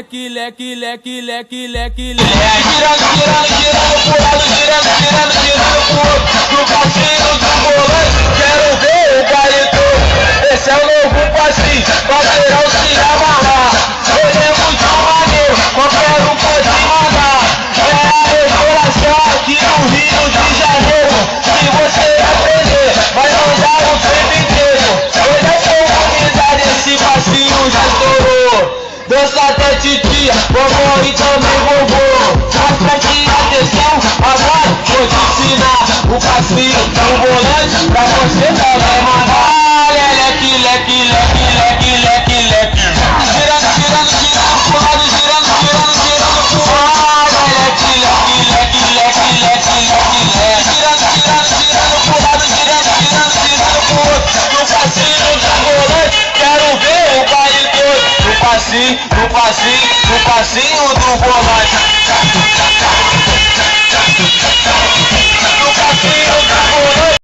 leque, leque, leque, leque, leque, leque. Girando, girando, girando pro lado, girando, girando, girando pro outro. No passinho do volante, quero ver o baile todo. Esse é o novo passinho, parceirão se amarrar. Ele é muito maneiro, qualquer um pode mandar. É a revelação aqui no Rio de Janeiro. Se você aprender, vai mandar o tempo inteiro. Hoje é comunidade, esse passinho já estourou. Dança até titia, vovô e também vovô. Mas preste atenção, agora vou te ensinar o passinho do volante pra você também mandar. Leque, leque, leque, leque, leque, leque. Girando, girando, girando pro lado, girando, girando, girando pro lado. Leque, leque, leque, leque, leque, leque, leque. Girando, girando, girando pro lado, girando, girando, girando pro outro. No passinho do volante, quero ver o baile todo. No passinho do volante.